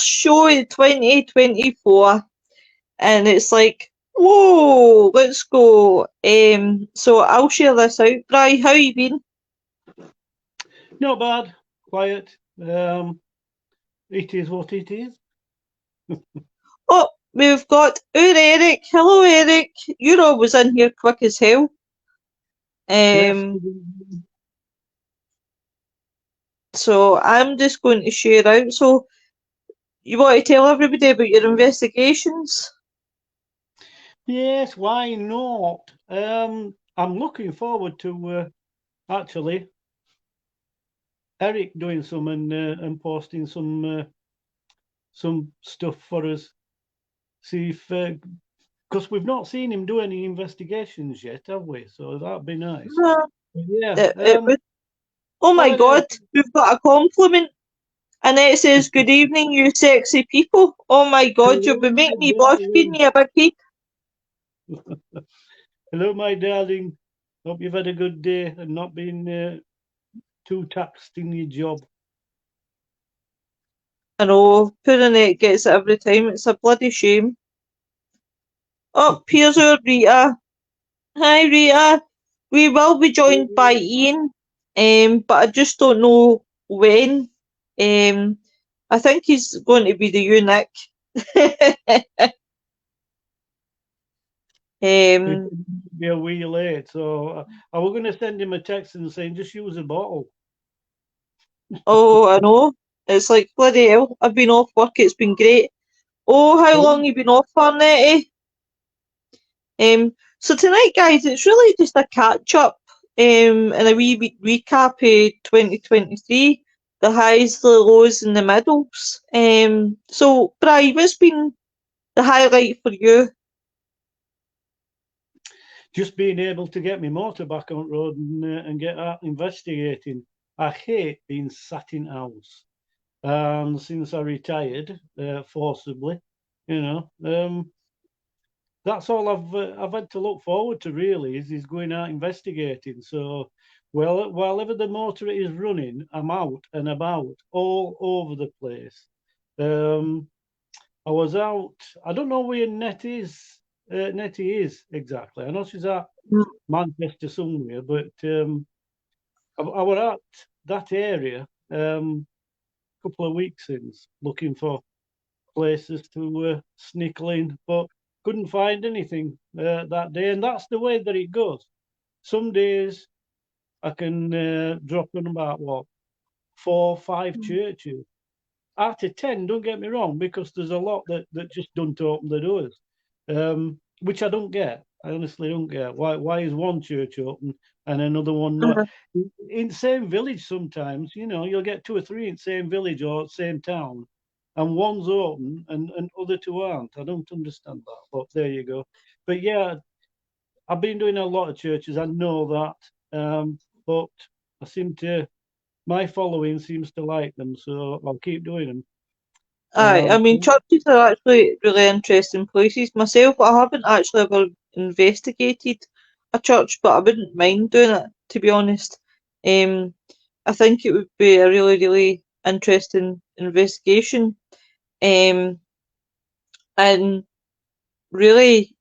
first show of 2024, and it's like, whoa, let's go. So I'll share this out. Bri, how you been? Not bad, quiet. It is what it is. Oh, we've got our Eric. Hello, Eric. You're always in here quick as hell. Yes. So I'm just going to share out. So you want to tell everybody about your investigations? Yes, why not? I'm looking forward to actually Eric doing some and posting some stuff for us. See if because we've not seen him do any investigations yet, have we? So that'd be nice. No, Yeah. it would. Oh my Holiday. God, we've got a compliment. Annette says, "Good evening, you sexy people." Oh my God, you'll be making me blush, feeding me a big cake. Hello, my darling. Hope you've had a good day and not been too taxed in your job. I know, poor Annette gets it every time. It's a bloody shame. Oh, here's our Rita. Hi, Rita. We will be joined by Ian, but I just don't know when. I think he's going to be the eunuch. It'll be a wee late, so I was going to send him a text and saying just use a bottle. Oh, I know. It's like bloody hell. I've been off work. It's been great. Oh, how long you been off for, Nettie? So tonight, guys, it's really just a catch up and a wee recap of 2023, the highs, the lows, and the middles. So, Bri, what's been the highlight for you? Just being able to get my motor back on road and get out investigating. I hate being sat in house. And since I retired forcibly, you know, that's all I've had to look forward to really is going out investigating. So, well, while ever the motor is running, I'm out and about all over the place. I was out. I don't know where Nettie is exactly. I know she's at Manchester somewhere, but I was at that area a couple of weeks since looking for places to snickle in, but couldn't find anything that day. And that's the way that it goes. Some days I can drop in about 4 or 5 churches out of 10. Don't get me wrong, because there's a lot that just don't open the doors, which I don't get. I honestly don't get. Why is one church open and another one not? In the same village, sometimes you'll get 2 or 3 in the same village or same town, and one's open and other 2 aren't. I don't understand that, but there you go. But yeah, I've been doing a lot of churches. I know that, but my following seems to like them, so I'll keep doing them. I mean, churches are actually really interesting places. Myself, I haven't actually ever investigated a church, but I wouldn't mind doing it, to be honest. I think it would be a really, really interesting investigation. And really,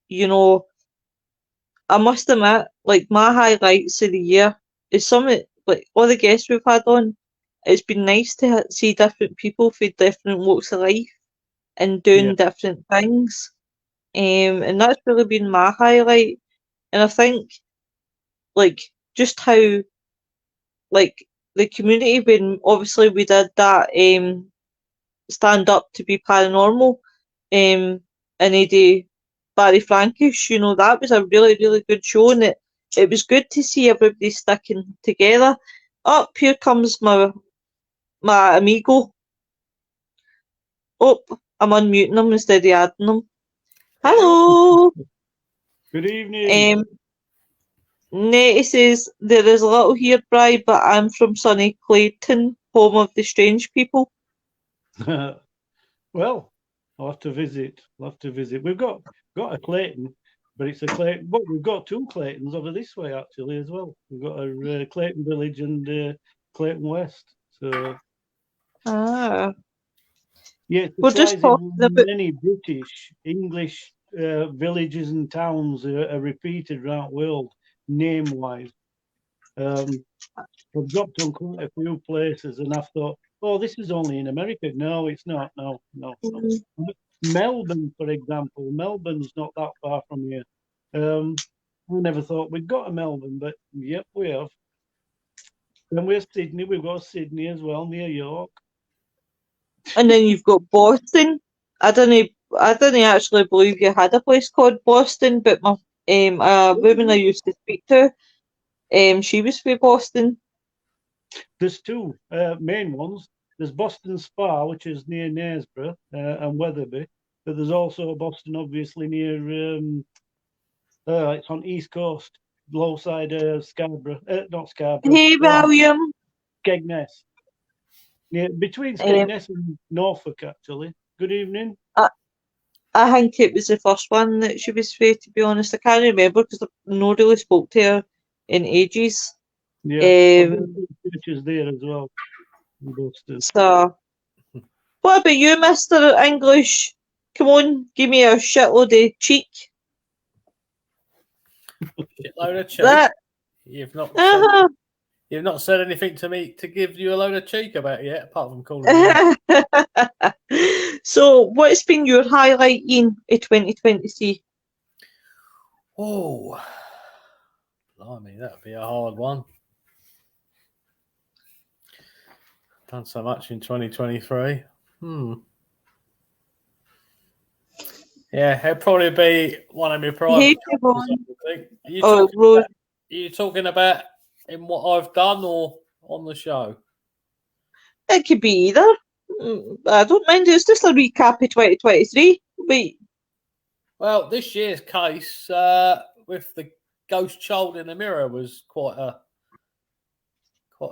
I must admit, like my highlights of the year is like all the guests we've had on. It's been nice to see different people for different walks of life and doing different things. And that's really been my highlight. And I think like just how like the community, when obviously we did that stand up to be paranormal and Eddie Barry Frankish, that was a really, really good show, and it was good to see everybody sticking together. Up here comes my amigo. Oh, I'm unmuting him instead of adding him. Hello. Good evening. Nettie says, there is little here, Bri, but I'm from sunny Clayton, home of the strange people. Well, I'll have to visit. We've got a Clayton, but it's a Clayton. But we've got 2 Claytons over this way actually as well. We've got a Clayton Village and Clayton West. So Yeah, it We're just applies talking in about. many British, English villages and towns are repeated around the world, name-wise. I've dropped on quite a few places and I've thought, oh, this is only in America. No, it's not. No, no, no. Melbourne, for example, Melbourne's not that far from here. I never thought we'd got a Melbourne, but yep, we have. Then we're Sydney, we've got Sydney as well, near York. And then you've got Boston. I didn't actually believe you had a place called Boston, but my a woman I used to speak to, she was from Boston. There's two main ones. There's Boston Spa, which is near Knaresborough and Wetherby, but there's also Boston, obviously near. It's on East Coast, low side of Scarborough, not Scarborough, Hey William. Skegness. Yeah, between Um, Skegness and Norfolk, actually. Good evening. I, I think it was the first one that she was from, to be honest. I can't remember because I've not really spoke to her in ages. Yeah, I've been Um, to churches there as well in Boston. so, what about you, Mr. English? Come on, give me a shitload of cheek. Shitload of cheek. That, You've not said uh-huh. you've not said anything to me to give you a load of cheek about yet, apart from calling me. So, what's been your highlight in 2023? Oh, blimey, that'd be a hard one. Done so much in 2023. Yeah, it'd probably be one of my private Hey, chapters, Siobhan. I think. Oh, Rose. Are you talking about in what I've done or on the show? It could be either. I don't mind. It's just a recap of 2023. Wait. Well, this year's case with the ghost child in the mirror was quite a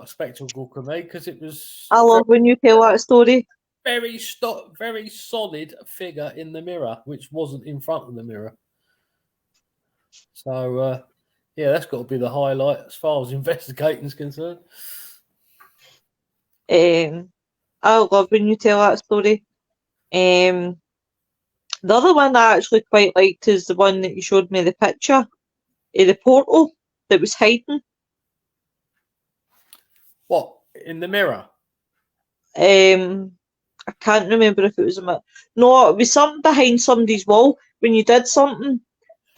spectacle for me because it was I love when you tell that story. very solid figure in the mirror, which wasn't in front of the mirror. So, yeah, that's got to be the highlight as far as investigating is concerned. I love when you tell that story. The other one I actually quite liked is the one that you showed me the picture of the portal that was hiding. What, in the mirror? I can't remember if it was no, it was something behind somebody's wall when you did something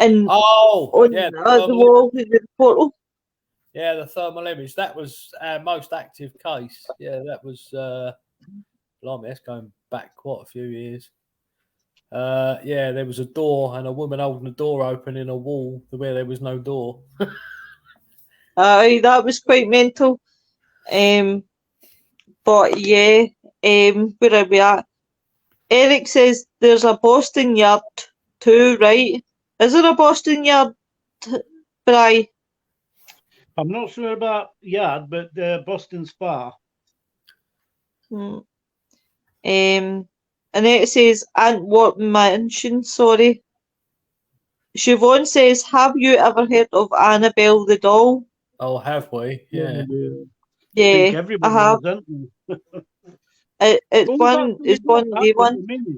and on yeah, the wall with the portal. Yeah, the thermal image. That was our most active case. Yeah, that was, blimey, that's going back quite a few years. Yeah, there was a door and a woman holding a door open in a wall where there was no door. Aye, that was quite mental. But yeah, where are we at? Eric says there's a Boston Yard too, right? Is there a Boston Yard, Bri? I'm not sure about Yard, but Boston Spa. And then it says Aunt What Mansion, sorry. Siobhan says, have you ever heard of Annabelle the doll? Oh, have we? Yeah. I think Yeah, I everybody have. has, hasn't It's Who's one. actually It's got one that day at the one. minute?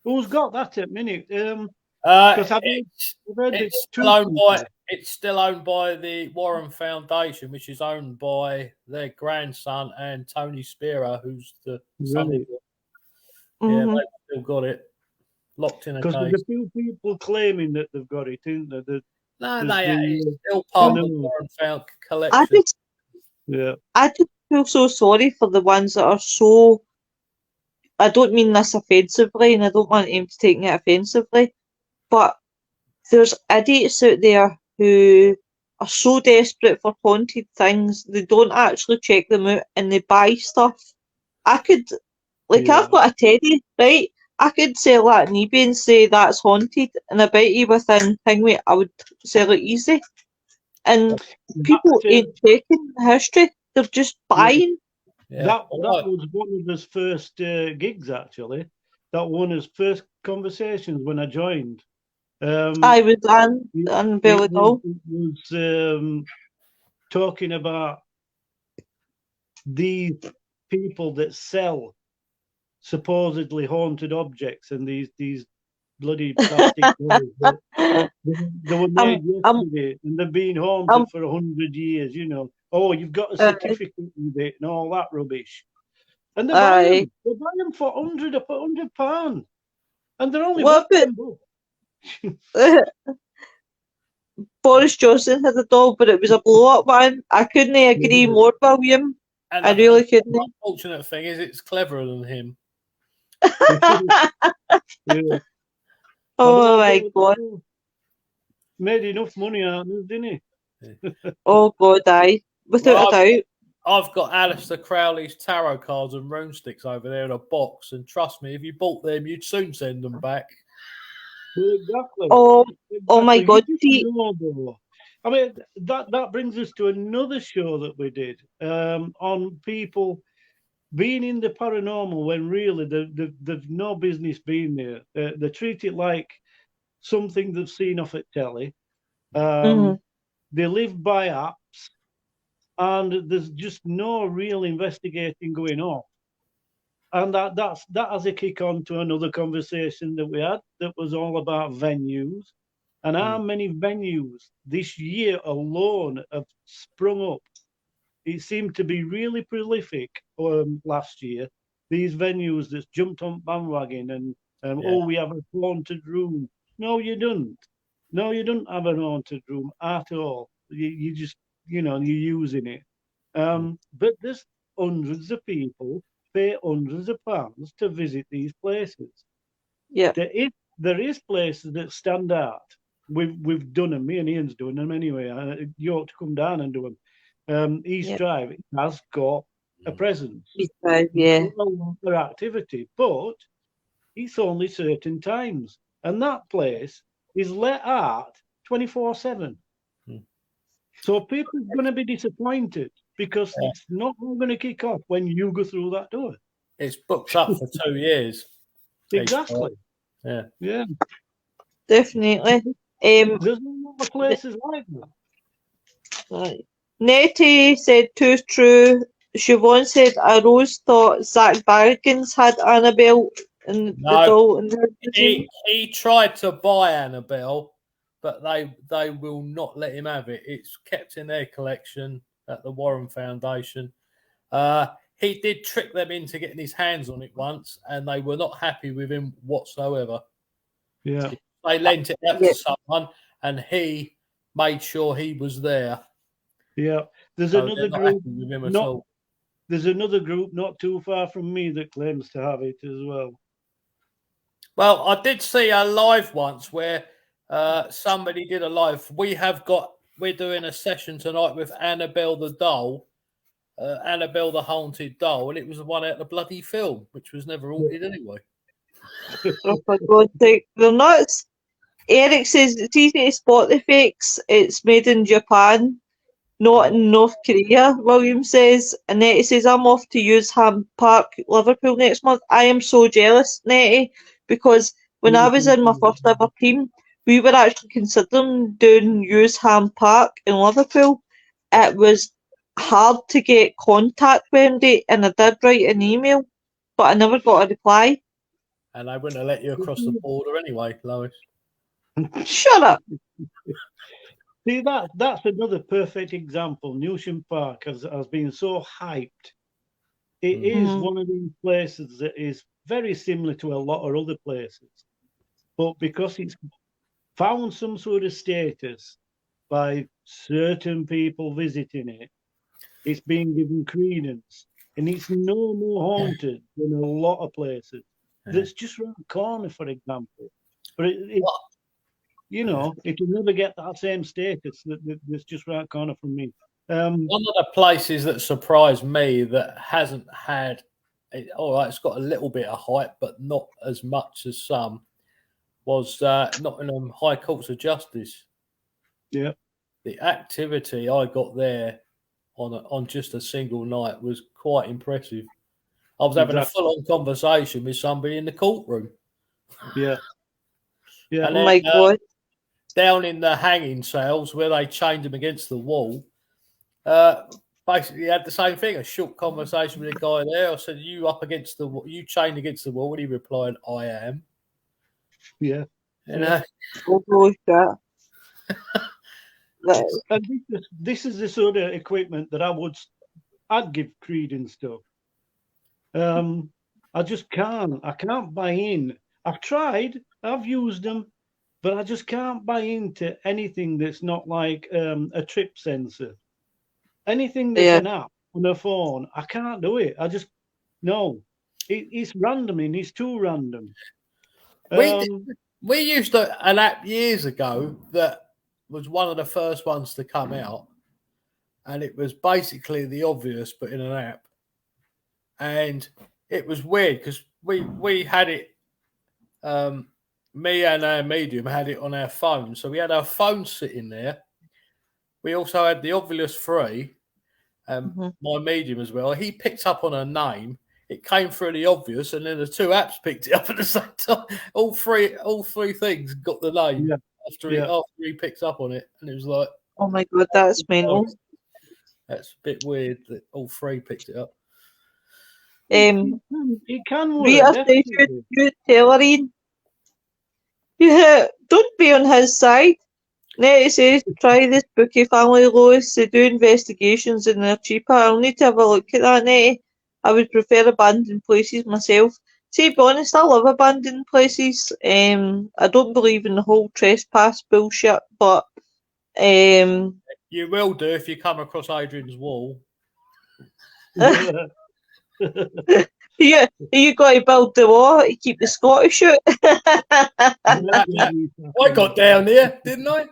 Who's got that at minute? Because I've heard it's two still owned people. by it's still owned by the Warren Foundation, which is owned by their grandson and Tony Spira, who's the son. Really? Yeah, Mhm. they've still got it locked in a Because there's case. a few people claiming that they've got it, isn't there? No, There's it's still part of the Warren Found I collection. just, yeah. I just feel so sorry for the ones that are so. I don't mean this offensively, and I don't want him to take it offensively, but there's idiots out there who are so desperate for haunted things they don't actually check them out and they buy stuff. I could, like, Yeah. I've got a teddy, right? I could sell that on eBay and say that's haunted, and I bet you within Thingy I would sell it easy. And people ain't checking the history; they're just buying. Yeah. That was one of his first gigs, actually. That one of his first conversations when I joined. I was on Billy Doll. It was talking about these people that sell supposedly haunted objects and these bloody plastic dolls that they were I'm, made I'm, yesterday and they've been I'm, haunted for 100 years. Oh, you've got a certificate with it and all that rubbish. And they buy aye. them. They buy them for £100, and they're only What worth £10. about Boris Johnson had a doll, but it was a blow-up one. I couldn't agree more, William. And I the really couldn't. unfortunate thing is, it's cleverer than him. Yeah. Oh my God. Made enough money out of it, didn't he? Oh God, aye. Without a doubt. I've got Alistair Crowley's tarot cards and rune sticks over there in a box, and trust me, if you bought them, you'd soon send them back. Well, exactly. Oh my Exactly. God. You just See, know, though. I mean, that brings us to another show that we did on people being in the paranormal when really they've no business being there. They treat it like something they've seen off at telly. mhm, They live by apps, and there's just no real investigating going on. And that has a kick on to another conversation that we had that was all about venues and how many venues this year alone have sprung up. It seemed to be really prolific last year. These venues that jumped on bandwagon and oh, we have a haunted room. No, you don't. No, you don't have a haunted room at all. You just you're using it. But there's hundreds of people pay hundreds of pounds to visit these places. yeah, There is places that stand out. We've done them. Me and Ian's doing them anyway. You ought to come down and do them. East yeah. Drive has got a presence. Yeah, A lot of activity, but it's only certain times, and that place is let out 24/7. So people are going to be disappointed because it's not all going to kick off when you go through that door. It's booked up for 2 years. Exactly. Yeah. definitely. There's a lot of places like that. Right. Nettie said too true. Siobhan said I always thought Zach Baggins had Annabelle and the No, doll in her museum. he tried to buy Annabelle, but they will not let him have it. It's kept in their collection at the Warren Foundation. He did trick them into getting his hands on it once, and they were not happy with him whatsoever. Yeah. They lent it out to someone, and he made sure he was there. Yeah. There's So another they're not group. happy with him at all. There's another group not too far from me that claims to have it as well. Well, I did see a live once where somebody did a live. We're doing a session tonight with Annabelle the doll, Annabelle the haunted doll, and it was the one out of the bloody film, which was never haunted anyway. Oh, for God's sake, they're nuts. Eric says it's easy to spot the fakes. It's made in Japan, not in North Korea, William says. And Nettie says, I'm off to Ewsham Park, Liverpool next month. I am so jealous, Nettie, because when I was in my first ever team, we were actually considering doing Ewsham Park in Liverpool. It was hard to get contact with Wendy, and I did write an email, but I never got a reply. And they wouldn't have let you across the border anyway, Lois. Shut up. See, that's another perfect example. Newsham Park has been so hyped. It is one of these places that is very similar to a lot of other places. But because it's found some sort of status by certain people visiting it, it's been given credence. And it's no more haunted than a lot of places. That's just around the corner, for example. But it'll never get that same status that's just right corner from me. One of the places that surprised me that hasn't had, all right, it's got a little bit of hype, but not as much as some, was Nottingham High Courts of Justice. Yeah. The activity I got there on just a single night was quite impressive. I was having a full-on conversation with somebody in the courtroom. Yeah. Yeah. And then, my God. Down in the hanging cells where they chained them against the wall, basically had the same thing. A short conversation with a guy there. I said, "You up against the wall? You chained against the wall?" And he replied, "I am." Yeah. You know. Holy shit. And this is the sort of equipment that I'd give credence to. I just can't. I can't buy in. I've tried. I've used them, but I just can't buy into anything that's not like a trip sensor. Anything that's Yeah. an app on a phone, I can't do it. I just no. It's random, and it's too random. We used an app years ago that was one of the first ones to come out, and it was basically the obvious but in an app, and it was weird because we had it. Me and our medium had it on our phone, so we had our phone sitting there. We also had the Ovilus 3, my medium as well. He picked up on a name. It came through the obvious, and then the two apps picked it up at the same time. All three things got the name after he picked up on it, and it was like, oh my god, that's mental. That's a bit weird that all three picked it up. It can work. Rita says you tell her, Ian. Yeah, don't be on his side. Nettie says, try this Bookie family, Lois. They do investigations and they're cheaper. I'll need to have a look at that, Nettie. I would prefer abandoned places myself. To be honest, I love abandoned places. I don't believe in the whole trespass bullshit, but you will do if you come across Adrian's wall. Yeah, you got to build the wall to keep the Scottish out. I got down there, didn't I?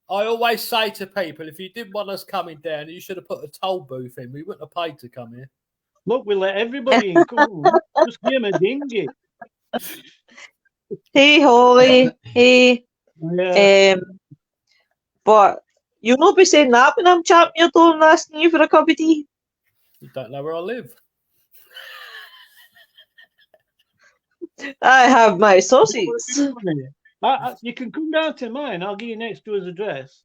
I always say to people, if you didn't want us coming down, you should have put a toll booth in. We wouldn't have paid to come here. Look, we let everybody in. Come on, just give him a dinghy. Hey, Holly. Hey. Yeah. But you'll not be saying that when I'm champing your door and asking you for a cup of tea. You don't know where I live. I have my sources. You can come down to mine. I'll give you next to his address.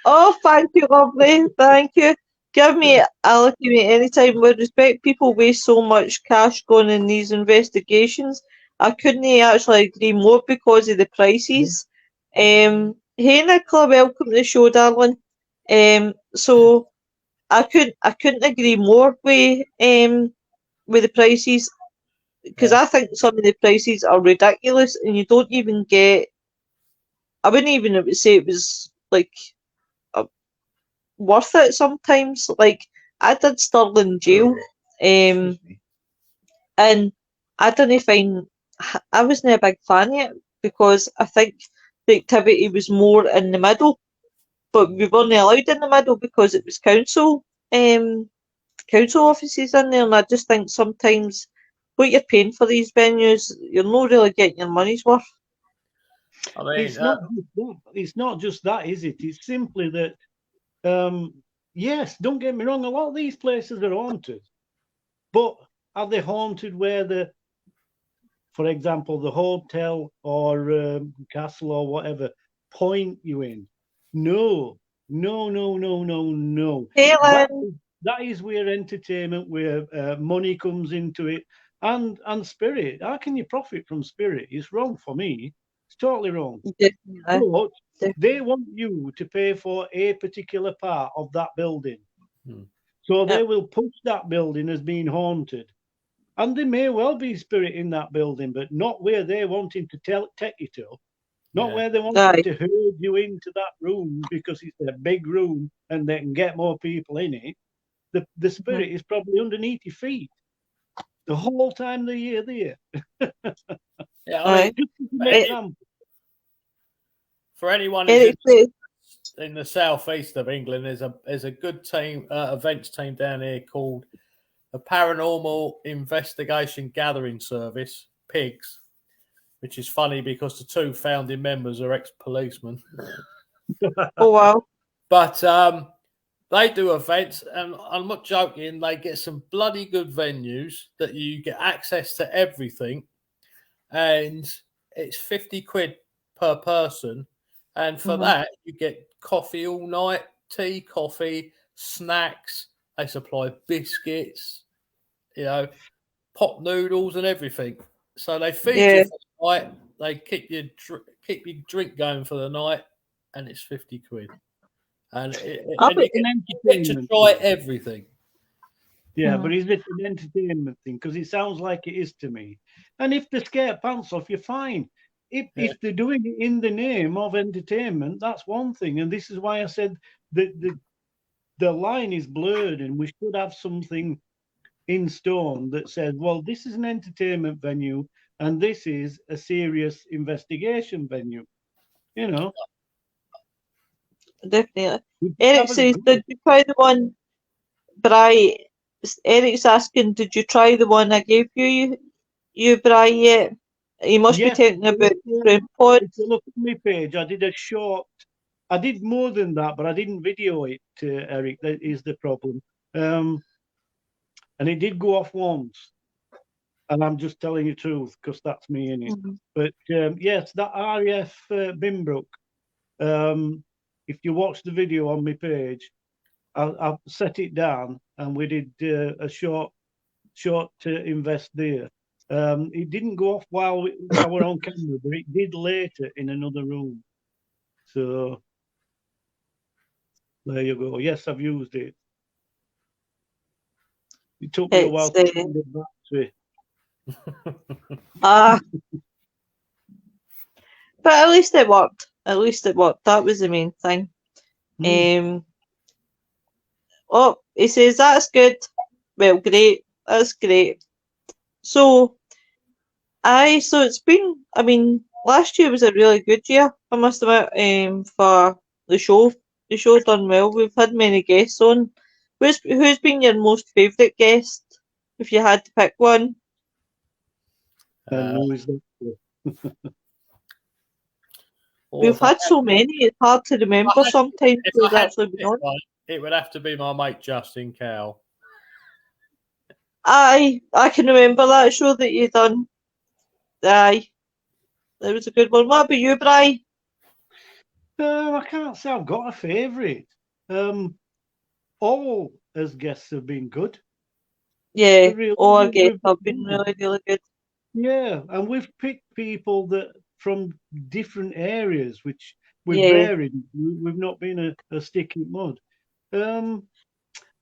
Oh, thank you, lovely. Thank you. Give me allocate anytime. With respect, people waste so much cash going in these investigations. I couldn't actually agree more because of the prices. Hey Nicola, welcome to the show, darling. So I couldn't agree more with the prices, because I think some of the prices are ridiculous, and you don't even get. I wouldn't even say it was like worth it sometimes. Like I did Stirling Jail, and I didn't find I wasn't a big fan of it because I think the activity was more in the middle, but we weren't allowed in the middle because it was council offices in there, and I just think sometimes what you're paying for these venues, you're not really getting your money's worth. I mean, it's not just that, is it? It's simply that, yes, don't get me wrong, a lot of these places are haunted, but are they haunted where for example, the hotel or castle or whatever point you in? No. That is where entertainment, where money comes into it, and spirit. How can you profit from spirit? It's wrong for me. It's totally wrong. But they want you to pay for a particular part of that building. So they will push that building as being haunted. And there may well be spirit in that building, but not where they're wanting to take you to. Not where they want to herd you into that room because it's a big room and they can get more people in it. The spirit is probably underneath your feet the whole time you're there. For anyone who's in the southeast of England, there's a good team, events team down here called the Paranormal Investigation Gathering Service, PIGS, which is funny because the two founding members are ex-policemen. Oh, wow. But they do events, and I'm not joking, they get some bloody good venues that you get access to everything, and it's 50 quid per person, And for that, you get coffee all night, tea, coffee, snacks. They supply biscuits, pot noodles and everything. So they feed you for the night. They keep your drink going for the night, and it's 50 quid. And you get to try everything. Yeah, but is it an entertainment thing? Because it sounds like it is to me. And if they scare pants off, you're fine. If they're doing it in the name of entertainment, that's one thing. And this is why I said that the line is blurred, and we should have something in stone that says, well, this is an entertainment venue and this is a serious investigation venue. Definitely. Eric says, did you try the one, Bri? Eric's asking, did you try the one I gave you, Bri, yet? You must be talking about pod. If you look at my page, I did a short. I did more than that, but I didn't video it, Eric. That is the problem. And it did go off once. And I'm just telling you the truth because that's me in it. But yes, that RAF Bimbrook. If you watch the video on my page, I've set it down, and we did a short invest there. It didn't go off while we were on camera, but it did later in another room. So there you go. Yes, I've used it. It took me a while to find the battery. But at least it worked. At least it worked. That was the main thing. Oh, he says that's good. Well, great. That's great. So it's been. I mean, last year was a really good year. I must admit. For the show, done well. We've had many guests on. Who's been your most favourite guest? If you had to pick one. We've had so many, it's hard to remember sometimes who's actually been on. It would have to be my mate Justin Cowell. Aye, I can remember that show that you done. Aye, that was a good one. What about you, Bri? I can't say I've got a favourite. All as guests have been good. Yeah, all our guests have been really, really good. Yeah, and we've picked people that from different areas, which we've varied. We've not been a stick in mud. I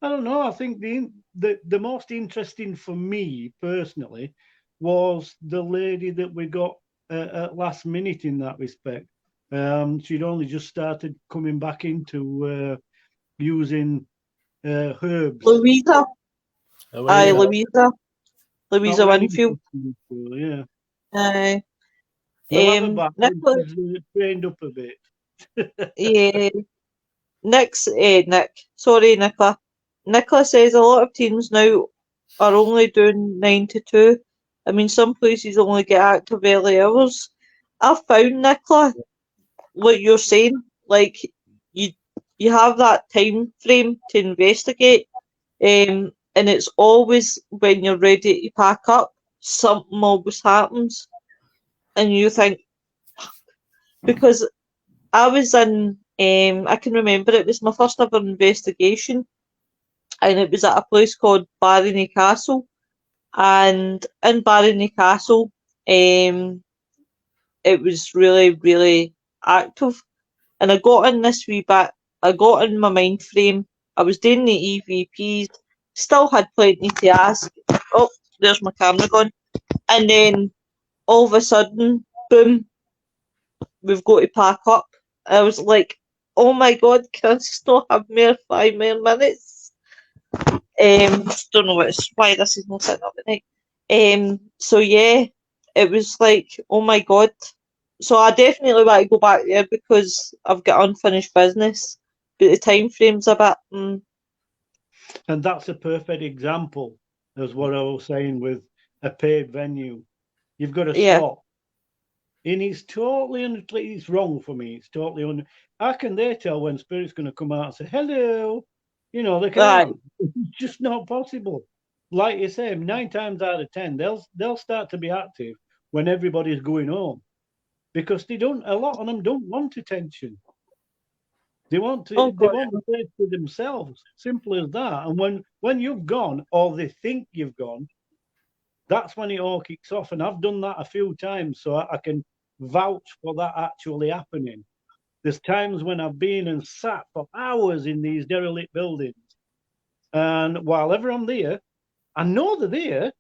don't know. I think the most interesting for me personally was the lady that we got at last minute in that respect. She'd only just started coming back into using herbs. Louisa. Aye, Louisa Winfield. Yeah. Aye. Nicholas trained up a bit. Yeah. Nicola. Nicola says a lot of teams now are only doing 9 to 2. I mean, some places only get active early hours. I've found, Nicola, what you're saying, like you have that time frame to investigate, and it's always when you're ready to pack up, something always happens, and you think, because I was in, I can remember it was my first ever investigation, and it was at a place called Barony Castle, and in Barony Castle, it was really, really active, and I got in this wee bit, I got in my mind frame, I was doing the EVPs, still had plenty to ask, oh, there's my camera gone, and then all of a sudden, boom, we've got to pack up. I was like, oh my god, can I still have 5 more minutes? Don't know why this is not sitting up at night. So yeah, it was like, oh my god. So I definitely want to go back there because I've got unfinished business, but the time frame's a bit. And that's a perfect example of what I was saying with a paid venue. You've got to stop. And it's totally, it's wrong for me. It's totally how can they tell when Spirit's going to come out and say, hello? They can't. It's just not possible. Like you say, 9 times out of 10, they'll start to be active when everybody's going home. because a lot of them don't want attention. They want Oh they God. want the place to themselves. Simple as that. And when you've gone, or they think you've gone, that's when it all kicks off. And I've done that a few times, so I can vouch for that actually happening. There's times when I've been and sat for hours in these derelict buildings, and while everyone's there, I know they're there.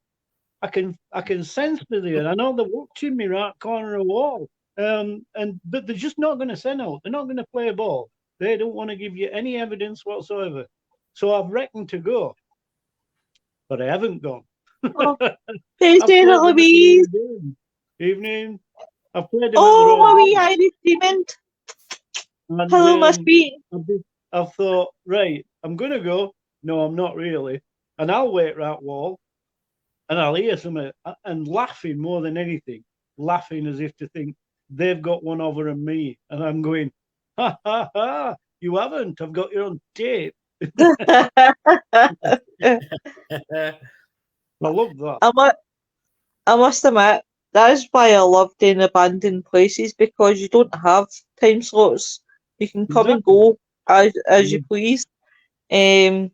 I can sense they're there. I know they're watching me right corner of the wall. But they're just not going to send out. They're not going to play a ball. They don't want to give you any evidence whatsoever. So I've reckoned to go, but I haven't gone. Oh, I've Tuesday, played them at their Louise. own game. Evening. I've played them at their Oh, own my wee game. Irish demon. And Hello, my sweet. I've thought, right, I'm going to go. No, I'm not really. And I'll wait right wall and I'll hear something and laughing more than anything, laughing as if to think they've got one over on me. And I'm going, ha, ha, ha, you haven't. I've got your own tape. I love that. I must admit, that is why I love doing abandoned places, because you don't have time slots. You can come and Exactly. go as you please. And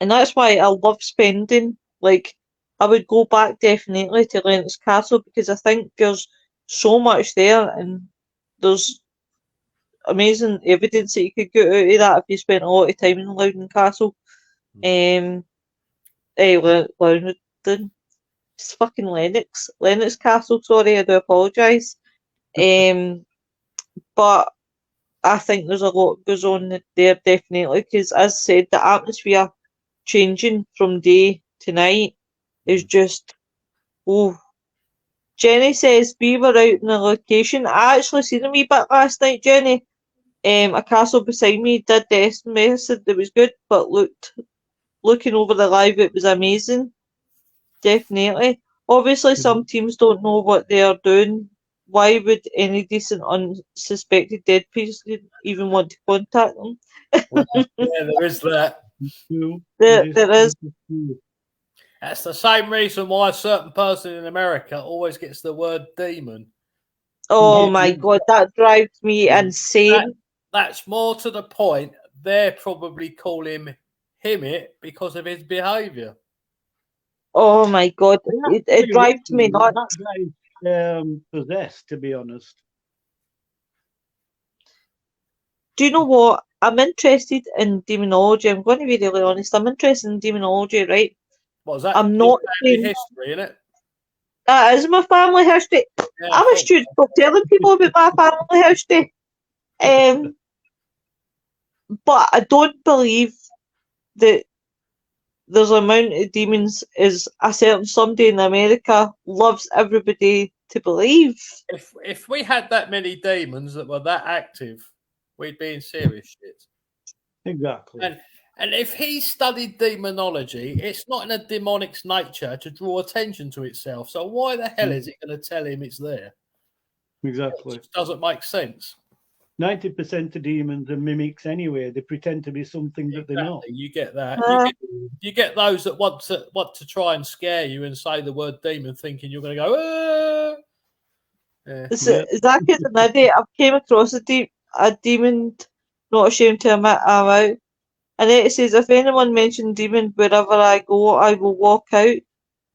that's why I love spending. Like, I would go back definitely to Lennox Castle, because I think there's so much there, and there's amazing evidence that you could get out of that if you spent a lot of time in Loudon Castle. Loudon. It's fucking Lennox Castle, sorry, I do apologise. But I think there's a lot goes on there, definitely, because as I said, the atmosphere changing from day to night is just, oh. Jenny says we were out in the location. I actually seen a wee bit last night, Jenny. A castle beside me did the estimate, said it was good, but looking over the live, it was amazing. Definitely. Obviously, some teams don't know what they are doing. Why would any decent unsuspected dead person even want to contact them? Well, yeah, there is that. There is. That's the same reason why a certain person in America always gets the word demon. Oh my God, that drives me insane. That's more to the point. They're probably calling him it because of his behaviour. Oh my God, it drives me nuts. That guy possessed, to be honest. Do you know what? I'm interested in demonology. I'm going to be really honest. I'm interested in demonology, right? What is that? I'm not saying history, isn't it? that is my family history. Yeah, I'm a student of telling people about my family history. But I don't believe that there's an amount of demons as a certain somebody in America loves everybody to believe. If we had that many demons that were that active, we'd be in serious shit. Exactly. And if he studied demonology, it's not in a demonic's nature to draw attention to itself. So why the hell is it going to tell him it's there? Exactly. It just doesn't make sense. 90% of demons are mimics anyway. They pretend to be something that they're not. You get that. You get those that want to try and scare you and say the word demon, thinking you're going to go. Ah! Yeah. Exactly the other day, I came across a demon, not ashamed to admit I'm out. And then it says, if anyone mentions demon wherever I go, I will walk out.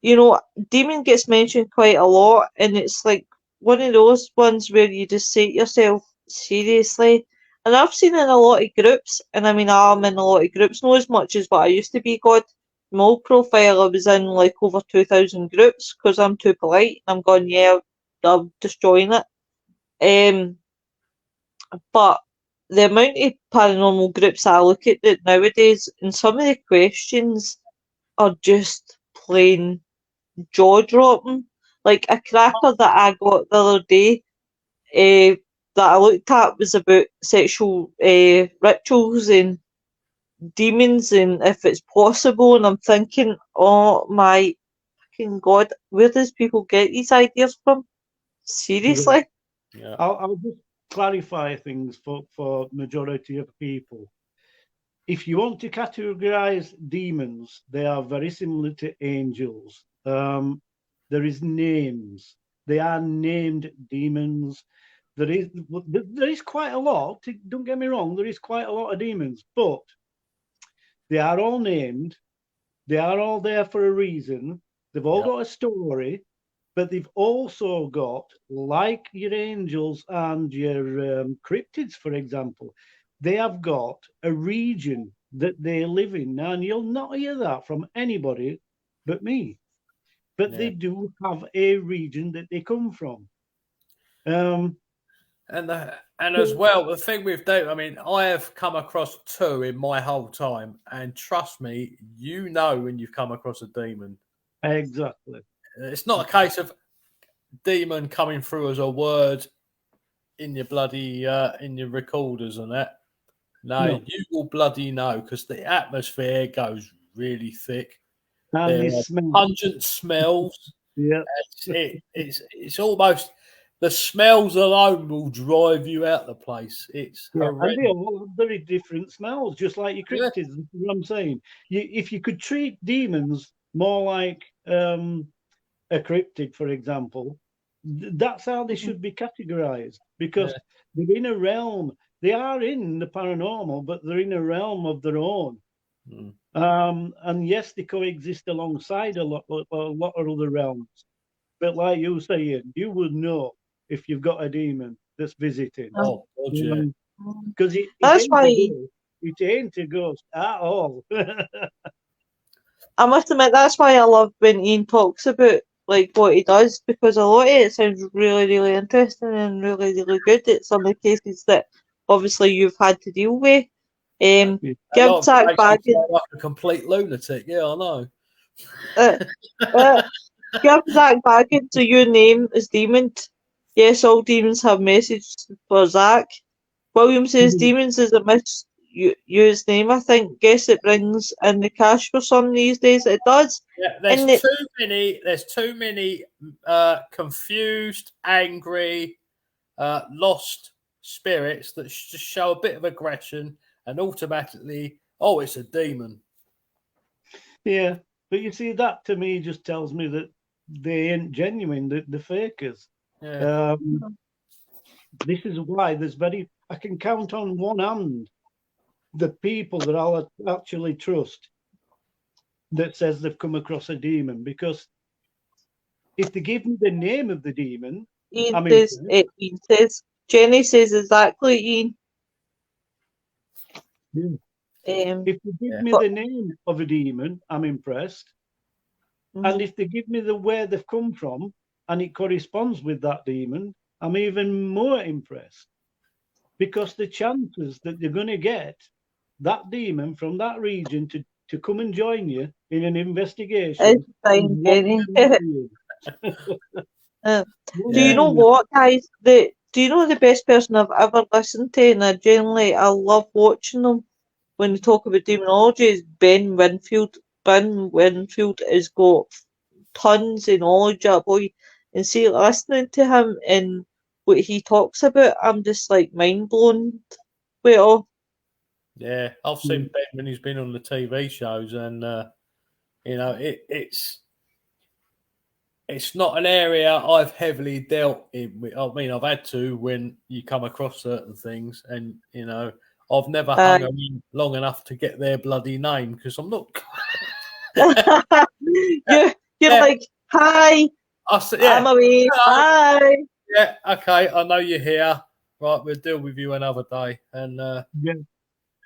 You know, demon gets mentioned quite a lot, and it's like one of those ones where you just say to yourself, seriously. And I've seen in a lot of groups, and I mean, I'm in a lot of groups, not as much as what I used to be, God. My old profile, I was in like over 2,000 groups because I'm too polite. I'm going, yeah, I'm destroying it. But the amount of paranormal groups I look at that nowadays, and some of the questions are just plain jaw dropping. Like a cracker that I got the other day that I looked at was about sexual rituals and demons and if it's possible. And I'm thinking, oh my fucking God, where does people get these ideas from? Seriously? Yeah. I'll just clarify things for majority of people. If you want to categorize demons, they are very similar to angels. There is names. They are named demons. There is quite a lot. Don't get me wrong. There is quite a lot of demons, but they are all named. They are all there for a reason. They've all got a story, but they've also got, like your angels and your cryptids, for example, they have got a region that they live in. And you'll not hear that from anybody but me. But they do have a region that they come from. And as well, the thing with them, I mean, I have come across 2 in my whole time, and trust me, you know when you've come across a demon. Exactly. It's not a case of demon coming through as a word in your bloody in your recorders and that. No, you will bloody know, because the atmosphere goes really thick. And There are pungent smells. Yeah, it's almost, the smells alone will drive you out the place. It's horrendous. And they all have very different smells, just like your cryptids. That's what I'm saying. If you could treat demons more like a cryptid, for example, that's how they should be categorized, because they're in a realm. They are in the paranormal, but they're in a realm of their own. And yes, they coexist alongside a lot of other realms. But like you saying, you would know if you've got a demon that's visiting. Because it ain't a ghost at all. I must admit, that's why I love when Ian talks about like what he does, because a lot of it sounds really, really interesting and really, really good at some of the cases that obviously you've had to deal with. Give Zach Baggins like a complete lunatic. Yeah, I know. Give Zach Baggins to your name as demon. Yes, all demons have messages for Zach. William says demons is a misused name, I think. Guess it brings in the cash for some these days. It does. Yeah, there's too many confused, angry, lost spirits that just show a bit of aggression, and automatically, oh, it's a demon. Yeah, but you see, that to me just tells me that they ain't genuine, the fakers. This is why I can count on one hand the people that I'll actually trust that says they've come across a demon, because if they give me the name of the demon, Ian says, Jenny says exactly, Ian. If they give me the name of a demon, I'm impressed. And if they give me where they've come from and it corresponds with that demon, I'm even more impressed. Because the chances that you're going to get that demon from that region to come and join you in an investigation. Do you know what, guys? Do you know the best person I've ever listened to, and I love watching them when they talk about demonology, is Ben Winfield. Ben Winfield has got tons of knowledge, that boy, and see, listening to him and what he talks about, I'm just like mind blown with it all. Yeah, I've seen Ben when he's been on the TV shows, and it's not an area I've heavily dealt in. I mean, I've had to when you come across certain things, and I've never hung around long enough to get their bloody name, because I'm not. You're like, hi. I'm away. Hi. Yeah, okay. I know you're here. Right, we'll deal with you another day. And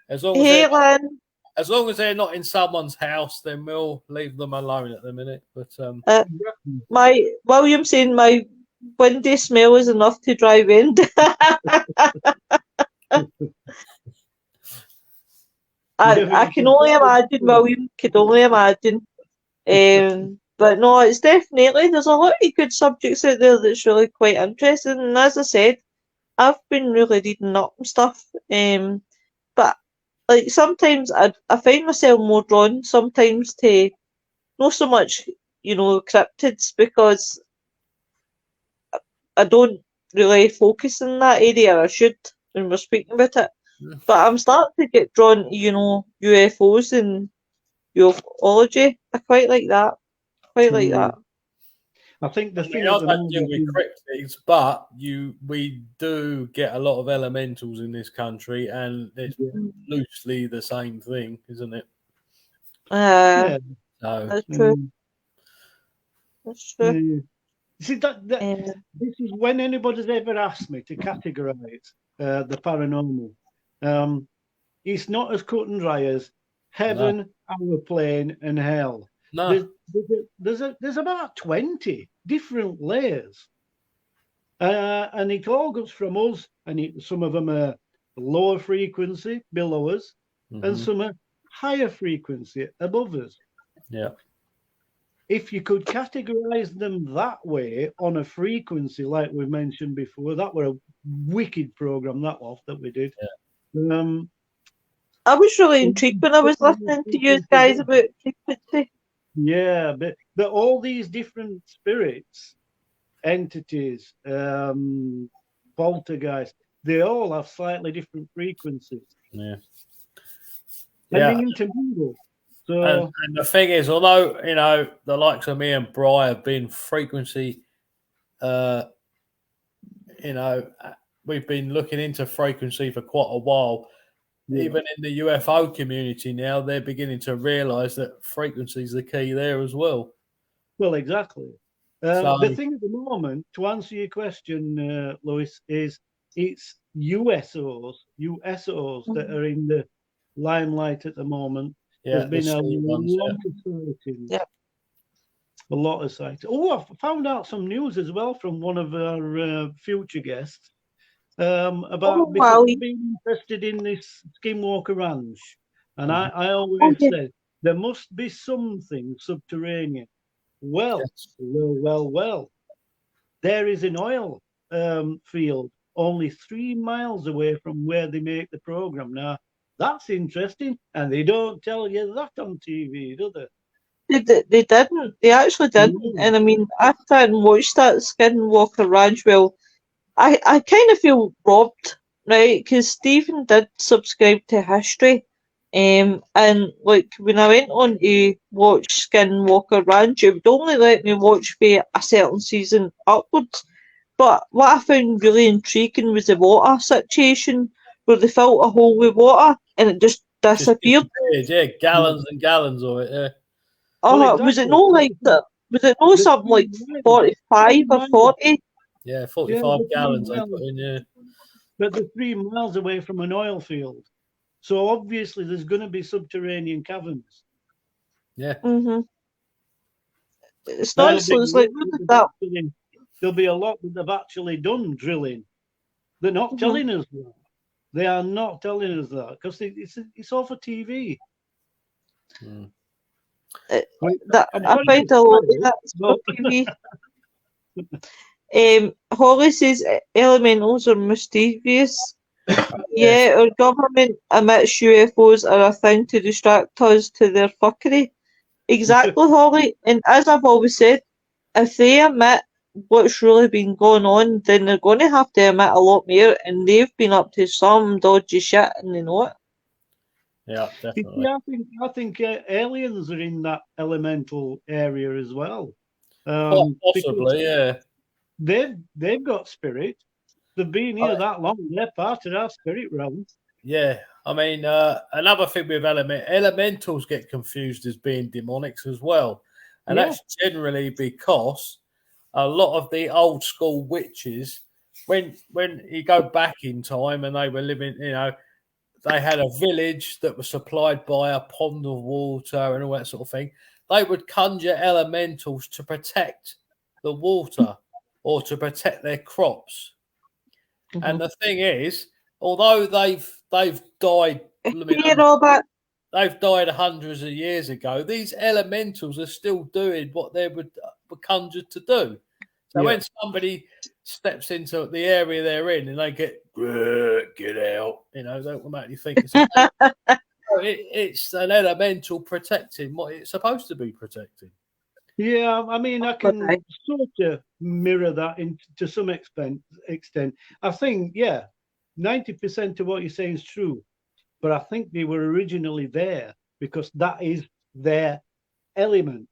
as long as they're not in someone's house, then we'll leave them alone at the minute. But my William saying my windy smell is enough to drive in. I can only imagine, William. Could only imagine. But no, it's definitely, there's a lot of good subjects out there that's really quite interesting. And as I said, I've been really reading up and stuff. But like sometimes I find myself more drawn sometimes to not so much, cryptids, because I don't really focus in that area. I should when we're speaking about it. But I'm starting to get drawn to, UFOs and ufology. I quite like that. I think the I thing mean, I at the don't deal moment with cryptids, but we do get a lot of elementals in this country, and it's loosely the same thing, isn't it? yeah, So That's true. That's true. You see that Um, this is when anybody's ever asked me to categorize the paranormal. It's not as cut and dry as heaven, our plane, and hell. no, There's about 20 different layers, and it all goes from us. And some of them are lower frequency below us, and some are higher frequency above us. yeah. If you could categorize them that way on a frequency, like we mentioned before, that were a wicked program that we did. Yeah. I was really intrigued when I was listening to you guys about frequency. Yeah, but all these different spirits, entities, poltergeists, they all have slightly different frequencies. Yeah. And they intermingle. So and the thing is, although the likes of me and Bri have been frequency, we've been looking into frequency for quite a while. Yeah. Even in the UFO community now, they're beginning to realise that frequency is the key there as well. Well, exactly. The thing at the moment, to answer your question, Lewis, is it's USOs that are in the limelight at the moment. Yeah, there's been a lot of sightings. Yep. A lot of sightings. Oh, I found out some news as well from one of our future guests about being interested in this Skinwalker Ranch. And I always said there must be something subterranean. Well, there is an oil field only 3 miles away from where they make the program. Now, that's interesting, and they don't tell you that on TV, do they? They didn't. They actually didn't. And I mean, I sat and watched that Skinwalker Ranch. Well, I kind of feel robbed, right? Because Stephen did subscribe to history. And like when I went on to watch Skinwalker Ranch, it would only let me watch for a certain season upwards. But what I found really intriguing was the water situation, where they filled a hole with water and it just disappeared. Yeah, gallons and gallons of it. Yeah. Exactly. Was it no like that? Was it no something like 45 or 40? Yeah, 45 gallons they put in. Yeah. But they're 3 miles away from an oil field. So obviously there's going to be subterranean caverns. Yeah. Mm-hmm. It's not so it's like, look at that. There'll be a lot that they've actually done drilling. They're not telling us that. They are not telling us that because it's all for TV. I find a lot of that's for TV. Holly says elementals are mischievous. Yeah, our government admits UFOs are a thing to distract us to their fuckery. Exactly, Holly. And as I've always said, if they admit what's really been going on, then they're going to have to admit a lot more, and they've been up to some dodgy shit and they know it. Yeah, definitely. I think aliens are in that elemental area as well. Possibly, yeah. They've got spirit. They've been here that long. They're part of our spirit realm. Yeah, I mean, another thing with elementals get confused as being demonics as well, and that's generally because a lot of the old school witches, when you go back in time and they were living, they had a village that was supplied by a pond of water and all that sort of thing. They would conjure elementals to protect the water or to protect their crops. Mm-hmm. And the thing is, although they've died, they've died hundreds of years ago, these elementals are still doing what they were conjured to do. So when somebody steps into the area they're in and they get out, they automatically think it's an elemental protecting what it's supposed to be protecting. Yeah, I mean, I can sort of mirror that to some extent. I think, 90% of what you're saying is true, but I think they were originally there because that is their element.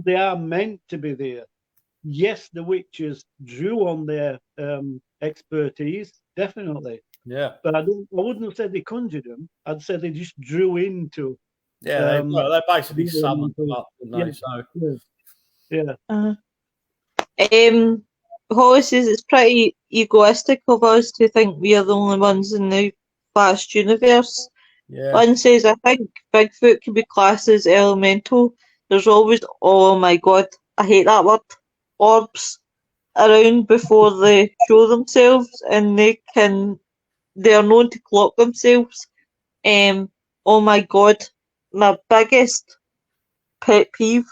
they are meant to be there. Yes, the witches drew on their expertise, definitely. Yeah. But I wouldn't have said they conjured them. I'd say they just drew into. Yeah, they basically the summoned them elemental. up, didn't they? Yeah, So yeah. Holly says it's pretty egoistic of us to think we are the only ones in the vast universe. yeah. Lynn says, I think Bigfoot can be classed as elemental. There's always, oh my god, I hate that word, orbs around before they show themselves, and they are known to clock themselves. Oh my god, my biggest pet peeve,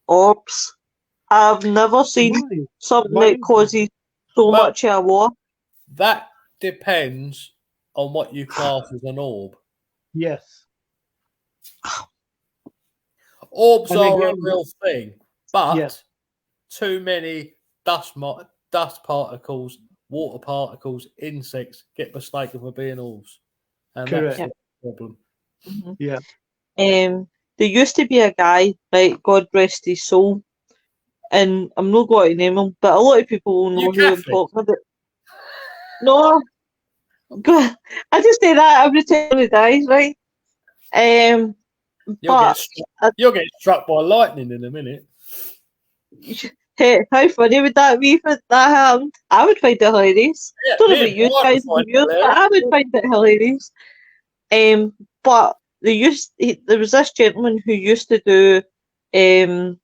orbs. I've never seen Why? something Why that is that? causes so Well, much of a war. that depends on what you class as an orb. Yes. Orbs And are a again, real thing, but yes. too many dust particles, water particles, insects get mistaken for being orbs, and Correct. that's the problem. Mhm. Yeah. There used to be a guy, right, God rest his soul, and I'm not going to name him, but a lot of people will know You who I'm Catholic? talking about. No, God, I just say that every time he dies, right? You'll But you'll get struck by lightning in a minute. hey, how funny would that be if that happened? I would find it hilarious. Yeah, Don't know me about and you Brian guys, would find it but I would hilarious. find it hilarious. But there was this gentleman who used to do a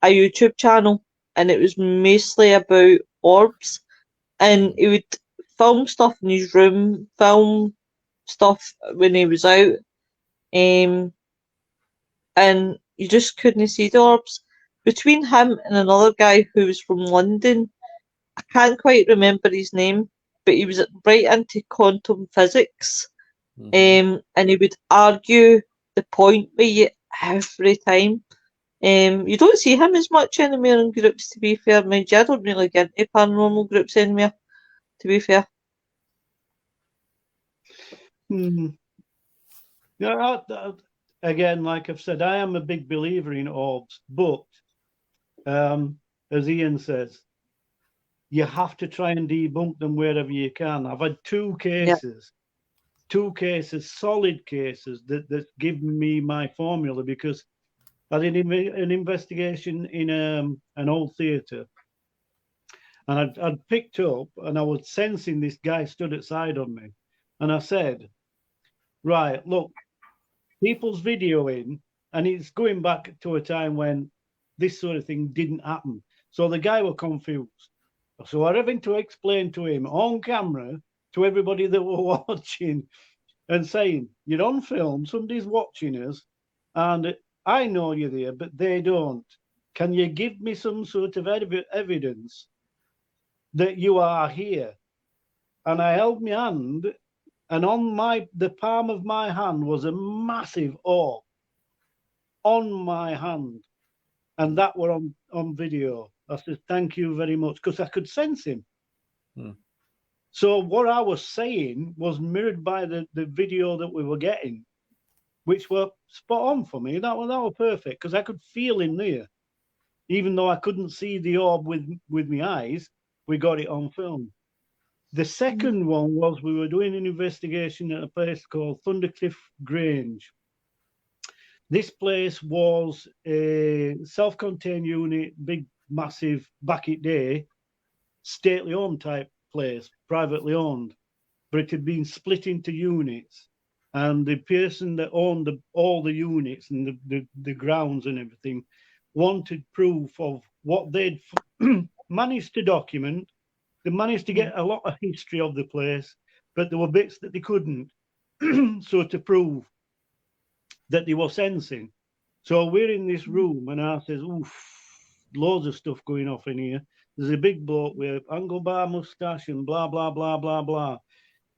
YouTube channel, and it was mostly about orbs, and he would film stuff in his room, film stuff when he was out, and you just couldn't see the orbs. Between him and another guy who was from London, I can't quite remember his name, but he was right into quantum physics. And he would argue the point with you every time. You don't see him as much anymore in groups, to be fair. Mind you, I don't really get into paranormal groups anymore, to be fair. Hmm. Yeah, again, like I've said, I am a big believer in orbs, but as Ian says, you have to try and debunk them wherever you can. I've had two cases, solid cases that give me my formula, because I did an investigation in an old theatre, and I'd picked up and I was sensing this guy stood outside on me, and I said, right, look, people's videoing, and it's going back to a time when this sort of thing didn't happen. So the guy was confused. So I having to explain to him on camera to everybody that were watching and saying, you're on film, somebody's watching us, and I know you're there, but they don't. Can you give me some sort of evidence that you are here? And I held my hand, and on the palm of my hand was a massive orb on my hand, and that were on video. I said, thank you very much, because I could sense him. So what I was saying was mirrored by the video that we were getting, which were spot on for me. That was perfect, because I could feel him there. Even though I couldn't see the orb with my eyes, we got it on film. The second one was we were doing an investigation at a place called Thundercliff Grange. This place was a self-contained unit, big, massive, back in day, stately owned type place, privately owned, but it had been split into units. And the person that owned all the units and the grounds and everything wanted proof of what they'd managed to document. They managed to get a lot of history of the place, but there were bits that they couldn't. So to prove that they were sensing. So we're in this room, and I says, oof, loads of stuff going off in here. There's a big bloke with Angelbar mustache and blah, blah, blah, blah, blah.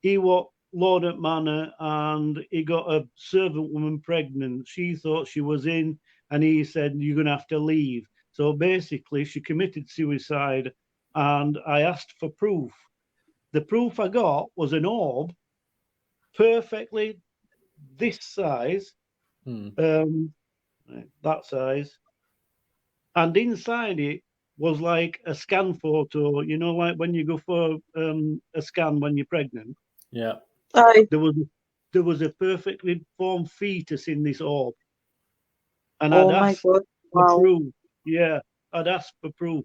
He was Lord at Manor, and he got a servant woman pregnant. She thought she was in, and he said, you're going to have to leave. So basically, she committed suicide, and I asked for proof. The proof I got was an orb, perfectly this size, that size, and inside it was like a scan photo. You know, like when you go for a scan when you're pregnant. Yeah. Aye. There was a perfectly formed fetus in this orb, and I'd Oh my asked God. for Wow. proof. Yeah, I'd asked for proof.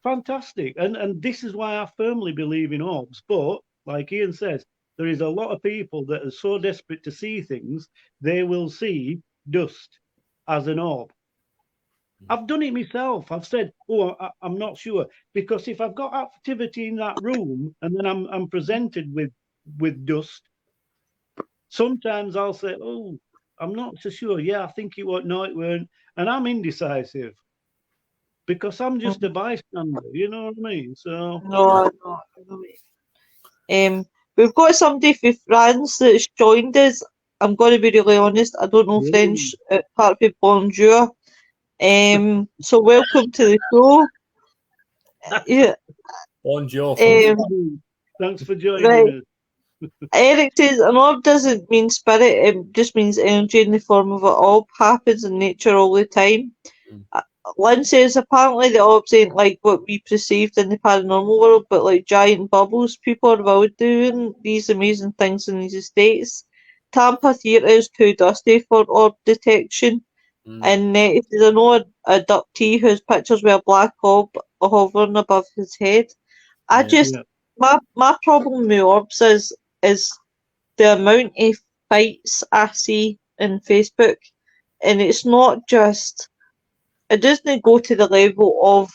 Fantastic, and this is why I firmly believe in orbs. But like Ian says, there is a lot of people that are so desperate to see things, they will see dust as an orb. I've done it myself. I've said, "Oh, I'm not sure," because if I've got activity in that room and then I'm presented with dust, sometimes I'll say, "Oh, I'm not so sure. Yeah, I think it was. No, it weren't," and I'm indecisive because I'm just a bystander. You know what I mean? So No, no, no. We've got somebody from France that's joined us. I'm going to be really honest. I don't know French apart from bonjour. So welcome to the show. Yeah. Bonjour from thanks for joining Right. us. Eric says an orb doesn't mean spirit. It just means energy in the form of an orb happens in nature all the time. Lynn says apparently the orbs ain't like what we perceived in the paranormal world, but like giant bubbles. People are well doing these amazing things in these estates. Tampa Theatre is too dusty for orb detection. And it says I know a abductee whose pictures were a black orb hovering above his head. I Yeah. just my problem with orbs is the amount of fights I see in Facebook, and it's not just. It doesn't go to the level of,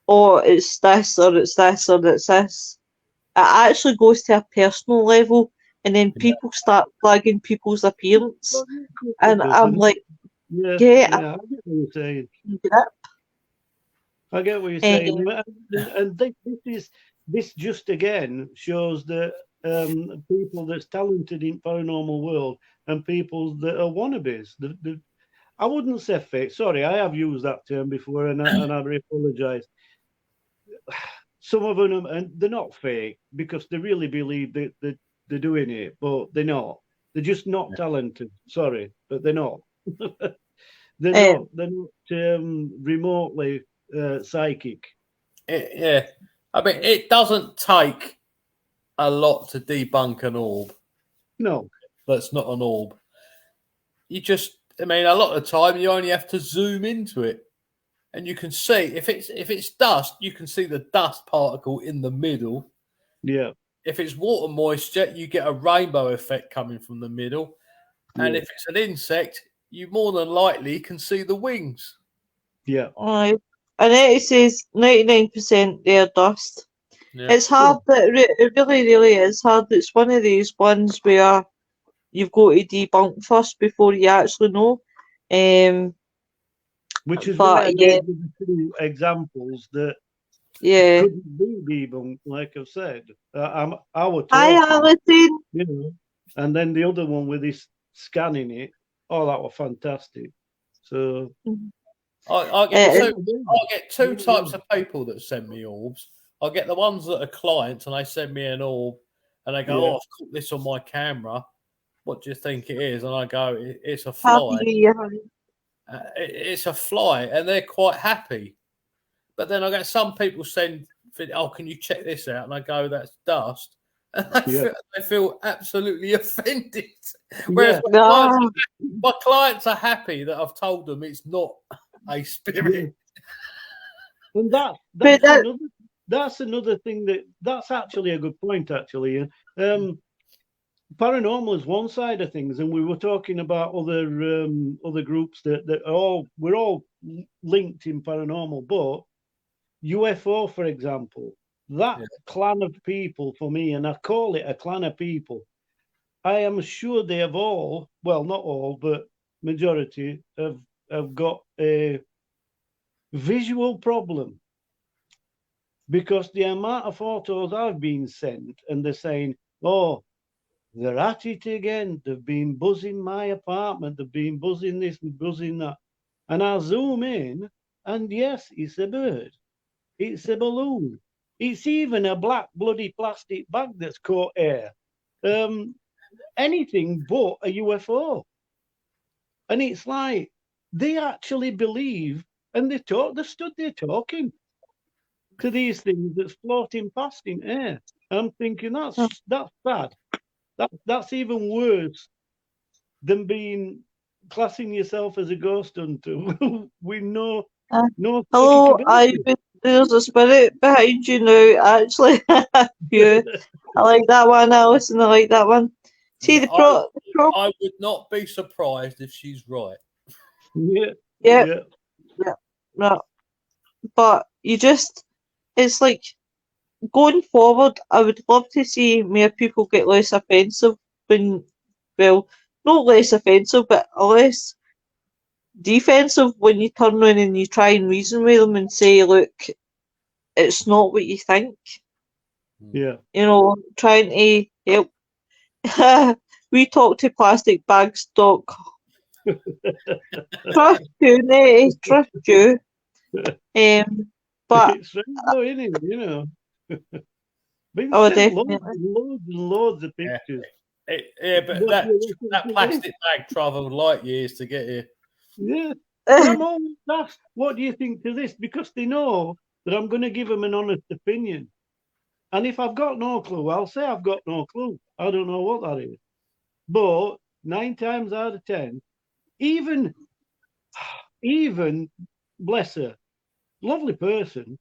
oh, it's this or it's this or it's this. It actually goes to a personal level, and then people start flagging people's appearance, and I'm like, yeah, yeah, I get what you're saying. I get what you're I saying, and this just again shows that people that's talented in paranormal world and people that are wannabes. I wouldn't say fake. Sorry, I have used that term before, and I apologise. Some of them, and they're not fake because they really believe that they're doing it, but they're not. They're just not talented. Sorry, but they're not. They're not. They're not remotely psychic. Yeah. I mean, it doesn't take a lot to debunk an orb. No. That's not an orb. You just, I mean, a lot of the time you only have to zoom into it, and you can see if it's dust, you can see the dust particle in the middle. Yeah. If it's water moisture, you get a rainbow effect coming from the middle. And Yeah. if it's an insect, you more than likely can see the wings. Yeah. and it says 99% they're dust. Yeah. It's hard. It really, really is hard. It's one of these ones where you've got to debunk first before you actually know. Which is why I But yeah, gave you the two examples that yeah. couldn't be debunked, like I've said. Our Hi, talking, Alison. you know, and then the other one with this scanning it. Oh, that was fantastic. So I get two types of people that send me orbs. I get the ones that are clients and they send me an orb and they go, "Oh, I've caught this on my camera. What do you think it is?" And I go, "It's a Happy fly. New Year, honey. It's a fly," and they're quite happy. But then I get some people send, "Oh, can you check this out?" And I go, "That's dust." And they feel absolutely offended. Whereas my clients are happy that I've told them it's not a spirit. And that's another thing that's actually a good point, actually. Paranormal is one side of things, and we were talking about other groups that we're all linked in paranormal, but UFO, for example, that clan of people for me, and I call it a clan of people. I am sure they have all, well, not all, but majority have got a visual problem, because the amount of photos I've been sent, and they're saying, "Oh, they're at it again. They've been buzzing my apartment. They've been buzzing this and buzzing that." And I zoom in, and yes, it's a bird. It's a balloon. It's even a black bloody plastic bag that's caught air. Anything but a UFO. And it's like they actually believe, and they stood there talking to these things that's floating past in air. I'm thinking that's bad. That's even worse than classing yourself as a ghost hunter with no psychic Hello, ability. there's a spirit behind you now, actually. You, I like that one, Alison, I like that one. See, Yeah, I would not be surprised if she's right. Yeah, yeah, yeah, no, but it's like, going forward, I would love to see more people get less offensive well, not less offensive, but less defensive when you turn around and you try and reason with them and say, look, it's not what you think. yeah. Trying to help. We talk to plastic bag stock. Trust you, Nettie, trust you. But It's right though, isn't it? Been oh, sent loads definitely. and loads and loads of Yeah, pictures. but What do that you reckon to this? plastic bag travelled light years to get here. Yeah. But I'm always asked, what do you think to this? Because they know that I'm going to give them an honest opinion. And if I've got no clue, I'll say I've got no clue. I don't know what that is. But 9 times out of 10, even bless her, lovely person.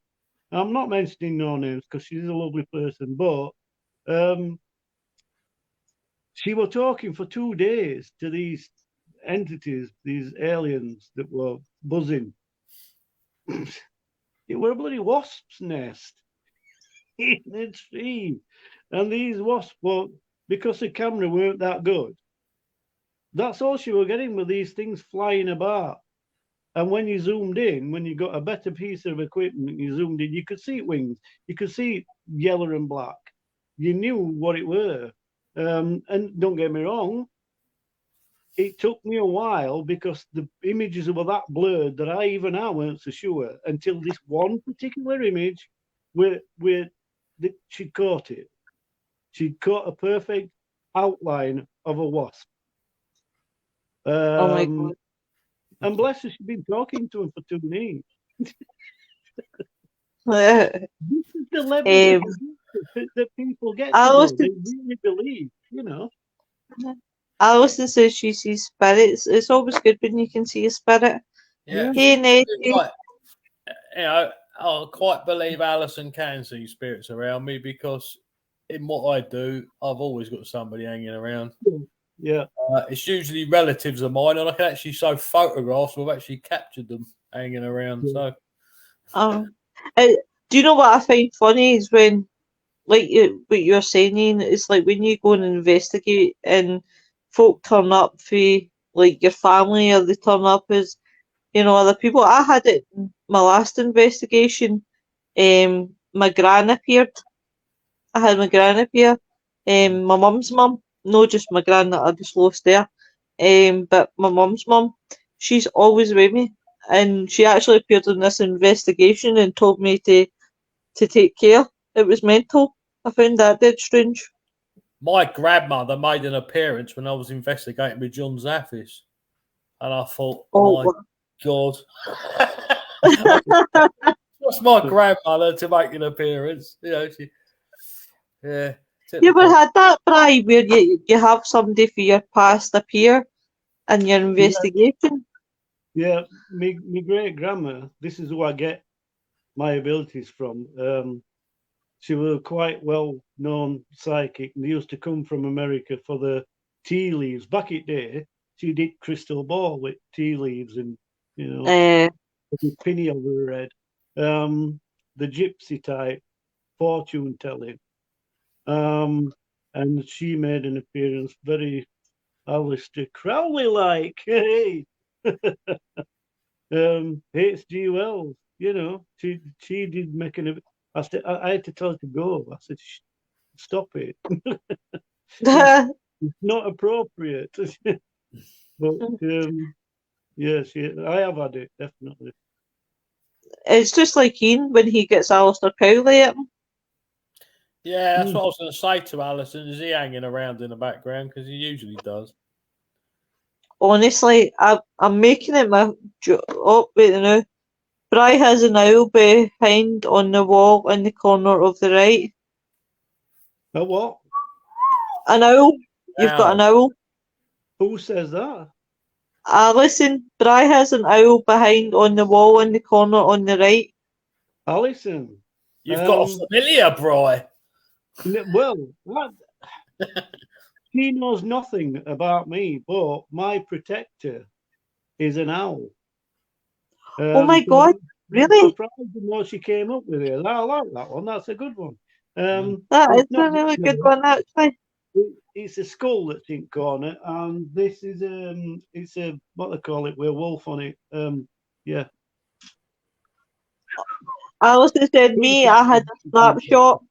I'm not mentioning no names because she's a lovely person, but she was talking for 2 days to these entities, these aliens that were buzzing. It were a bloody wasp's nest in the tree. And these wasps were, because the camera weren't that good, that's all she were getting with these things flying about. And when you zoomed in, when you got a better piece of equipment, you zoomed in, you could see wings, you could see yellow and black. You knew what it were. And don't get me wrong, it took me a while because the images were that blurred that I weren't so sure until this one particular image where she caught it. She'd caught a perfect outline of a wasp. Oh my God. And bless her, she'd been talking to him for 2 days. This is the level that people get to, though. They Alison, really believe, Alison says she sees spirits. It's always good when you can see a spirit. Yeah, Hey, Nettie. right. I quite believe Alison can see spirits around me because in what I do, I've always got somebody hanging around. Yeah. It's usually relatives of mine, and I can actually show photographs. We've actually captured them hanging around. Yeah. So, Do you know what I find funny is when, like what you're saying, Ian, it's like when you go and investigate and folk turn up for like your family or they turn up as other people. I had it in my last investigation. My gran appeared. I had my gran appear. My mum's mum, not just my gran that I just lost there. But my mum's mum, she's always with me, and she actually appeared in this investigation and told me to take care. It was mental. I found that dead strange. my grandmother made an appearance when I was investigating with John Zaffis, and I thought, Oh, my God. What's my grandmother to make an appearance? She, yeah. you ever had that, Bri, where you have somebody for your past appear in your investigation? Yeah, my great grandma, this is who I get my abilities from. She was quite well known psychic, and they used to come from America for the tea leaves. Back in the day, she did crystal ball with tea leaves and Uh, a penny over her head. The gypsy type fortune telling. And she made an appearance very Alistair Crowley like. Hey. H.G. Wells, she did make I had to tell her to go. I said, stop it. It's not appropriate. But yes, I have had it, definitely. it's just like Ian when he gets Alistair Cowley at him. Yeah, that's what I was going to say to Alison. Is he hanging around in the background? Because he usually does. Honestly, I'm making it my job. Oh, wait, no. Bri has an owl behind on the wall in the corner of the right. A what? An owl. You've got an owl. Who says that? Alison, Bri has an owl behind on the wall in the corner on the right. Alison. You've got a familiar, Bri. Well, what? She knows nothing about me, but my protector is an owl. Oh my God, really? Surprised what she came up with it. I like that one. That's a good one. That is a really good one, actually. It's a skull that's in corner, and this is it's a what they call it with a wolf on it. Yeah. Alison said me, I had a snapshot.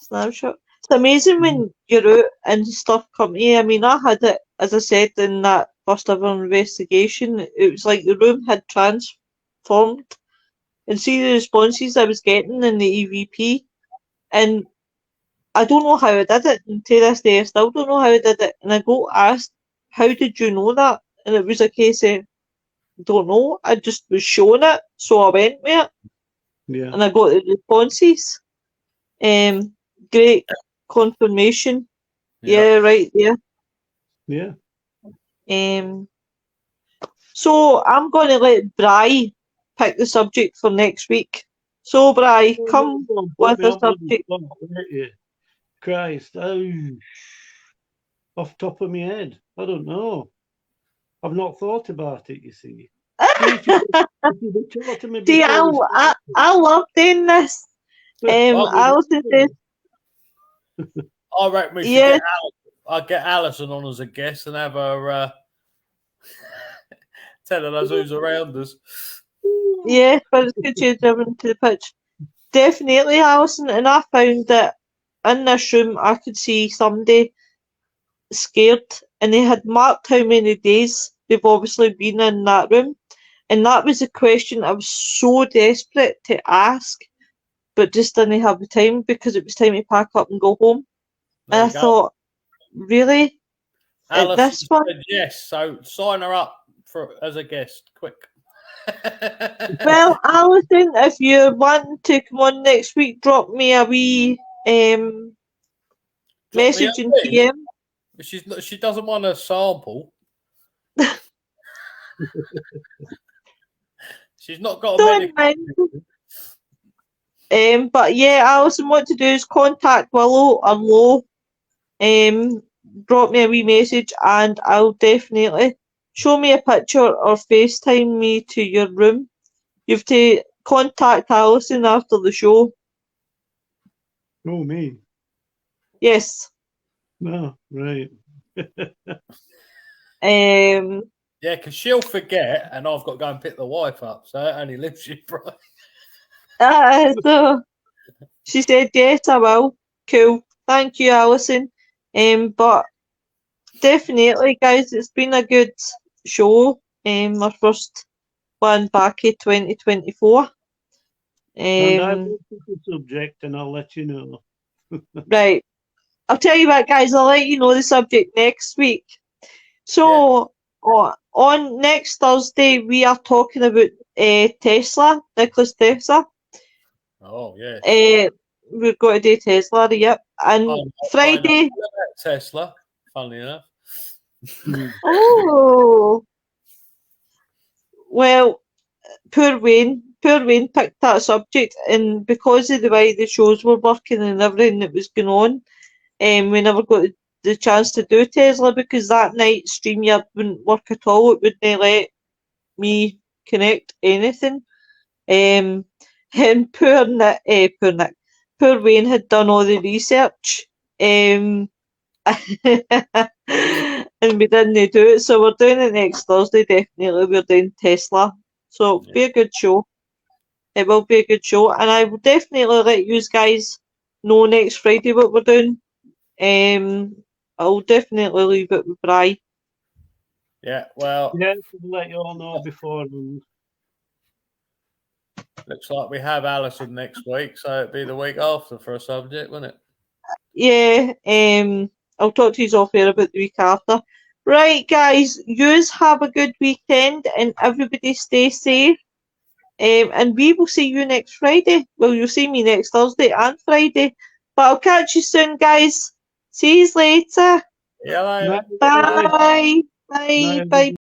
It's amazing when you're out and stuff come to you. I mean, I had it, as I said, in that first ever investigation. It was like the room had transformed. And see the responses I was getting in the EVP. And I don't know how I did it. And to this day, I still don't know how I did it. And I got asked, how did you know that? And it was a case of, don't know. I just was shown it. So I went with it. Yeah. And I got the responses. Great confirmation. Yeah, right there. Yeah. So I'm going to let Bri pick the subject for next week. So Bri, come with a subject. Christ, off top of my head, I don't know. I've not thought about it. You see. See, I love doing this. Alison says, I reckon we should I'll get Alison on as a guest and have her telling us who's around us. Yeah, but it's good you're driven to the pitch. Definitely, Alison, and I found that in this room I could see somebody scared, and they had marked how many days they've obviously been in that room, and that was a question I was so desperate to ask, but just didn't have the time because it was time to pack up and go home. And I thought, really? Alison this one? said yes, so sign her up as a guest, quick. Well, Alison, if you want to come on next week, drop me a wee message in PM. She doesn't want a sample. She's not got a medical. But yeah, Alison, what to do is contact Willow or Lo. Drop me a wee message and I'll definitely show me a picture or FaceTime me to your room. You have to contact Alison after the show. Oh, me? Yes. No, right. Yeah, because she'll forget and I've got to go and pick the wife up, so it only leaves you bright. So she said, yes, I will. Cool. Thank you, Alison. But definitely, guys, it's been a good show. Our first one back in 2024. And I will pick the subject and I'll let you know. Right. I'll tell you what, guys, I'll let you know the subject next week. So, on next Thursday, we are talking about Tesla, Nikola Tesla. Oh, yeah. We've got to do Tesla, yep. And Friday. Tesla, funnily enough. Oh. Well, poor Wayne picked that subject, and because of the way the shows were working and everything that was going on, we never got the chance to do Tesla because that night StreamYard wouldn't work at all. It wouldn't let me connect anything. And poor Wayne had done all the research. And we didn't do it, so we're doing it next Thursday. Definitely, we're doing Tesla, so it'll be a good show. It will be a good show, and I will definitely let you guys know next Friday what we're doing. I'll definitely leave it with Bri. Yeah, well, yeah, we'll let you all know before. Looks like we have Alison next week, so it'd be the week after for a subject, wouldn't it? Yeah, I'll talk to you off here about the week after. Right, guys, yous have a good weekend and everybody stay safe. And we will see you next Friday. Well, you'll see me next Thursday and Friday. But I'll catch you soon, guys. See you later. Yeah, Night, later. everybody. Bye. Night, Bye. everybody. Bye.